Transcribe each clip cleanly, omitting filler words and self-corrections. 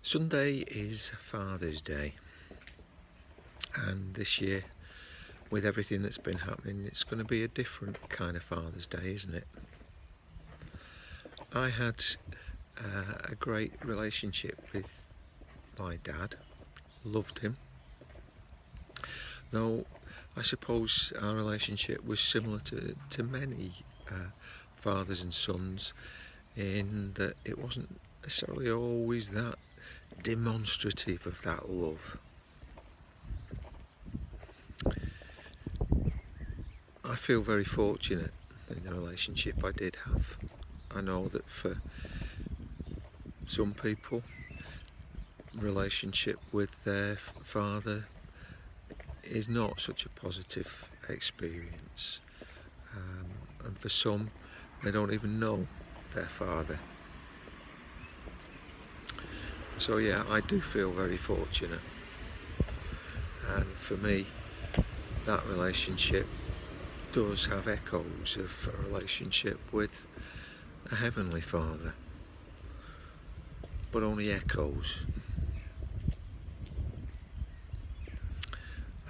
Sunday is Father's Day, and this year, with everything that's been happening, it's going to be a different kind of Father's Day, isn't it? I had a great relationship with my dad, loved him, though I suppose our relationship was similar to many fathers and sons, in that it wasn't necessarily always that demonstrative of that love. I feel very fortunate in the relationship I did have. I know that for some people, relationship with their father is not such a positive experience, and for some, they don't even know their father. So yeah, I do feel very fortunate, and for me, that relationship does have echoes of a relationship with a heavenly Father, but only echoes.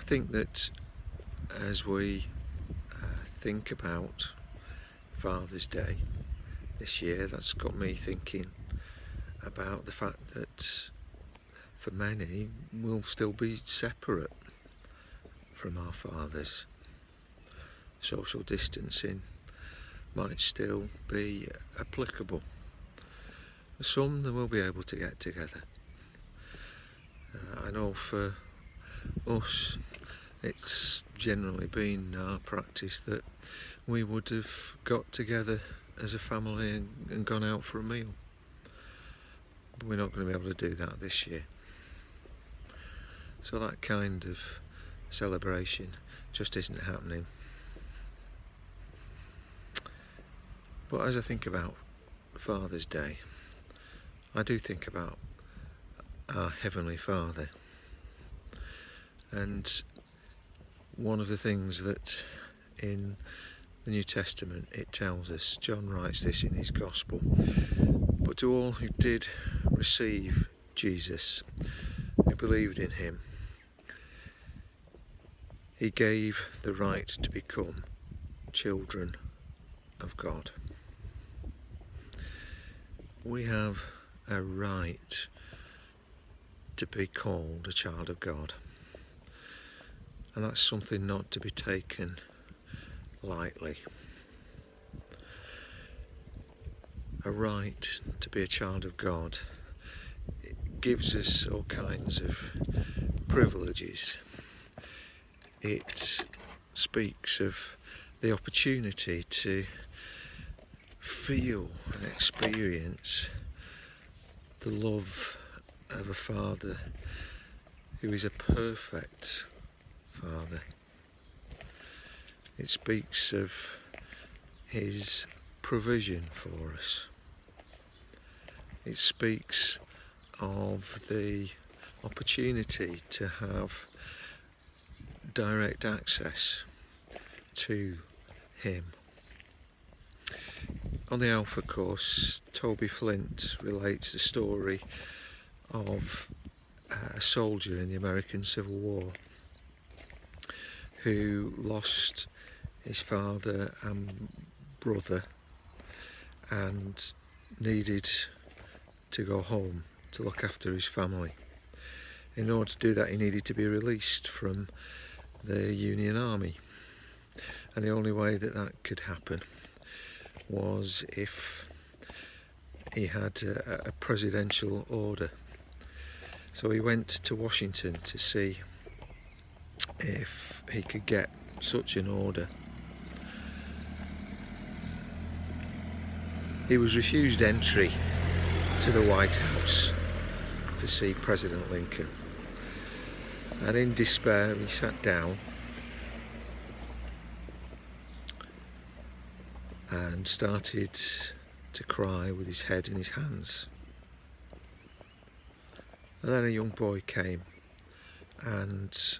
I think that as we think about Father's Day this year, that's got me thinking about the fact that for many we'll still be separate from our fathers. Social distancing might still be applicable. For some, they will be able to get together. I know for us, it's generally been our practice that we would have got together as a family and gone out for a meal. But we're not going to be able to do that this year. So that kind of celebration just isn't happening. But as I think about Father's Day, I do think about our Heavenly Father. And one of the things that in the New Testament it tells us, John writes this in his Gospel, but to all who did receive Jesus, who believed in him, he gave the right to become children of God. We have a right to be called a child of God, and that's something not to be taken lightly. A right to be a child of God, it gives us all kinds of privileges. It speaks of the opportunity to feel and experience the love of a Father who is a perfect Father. It speaks of his provision for us. It speaks of the opportunity to have direct access to him. On the Alpha course, Toby Flint relates the story of a soldier in the American Civil War who lost his father and brother and needed to go home to look after his family. In order to do that, he needed to be released from the Union Army, and the only way that that could happen was if he had a presidential order. So he went to Washington to see if he could get such an order. He was refused entry to the White House to see President Lincoln, and in despair he sat down and started to cry with his head in his hands. And then a young boy came and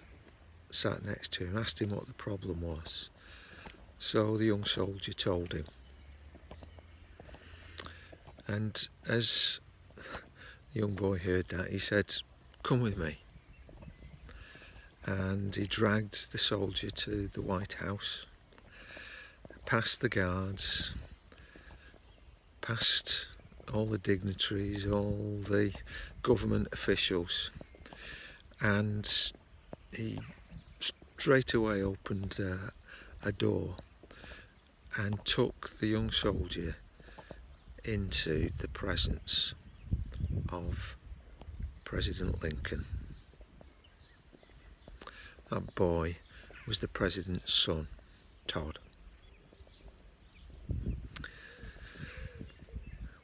sat next to him, asked him what the problem was. So the young soldier told him. And as The young boy heard that. He said, "Come with me." And he dragged the soldier to the White House, past the guards, past all the dignitaries, all the government officials, and he straight away opened a door and took the young soldier into the presence of President Lincoln. That boy was the president's son, Todd.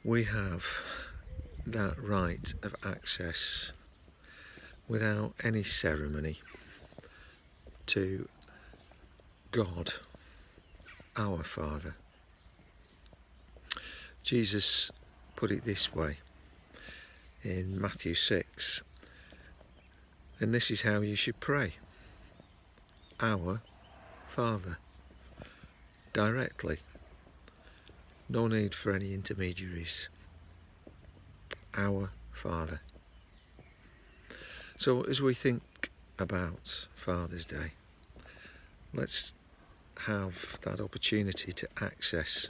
We have that right of access without any ceremony to God, our Father. Jesus put it this way in Matthew 6. And this is how you should pray. Our Father. Directly. No need for any intermediaries. Our Father. So as we think about Father's Day, let's have that opportunity to access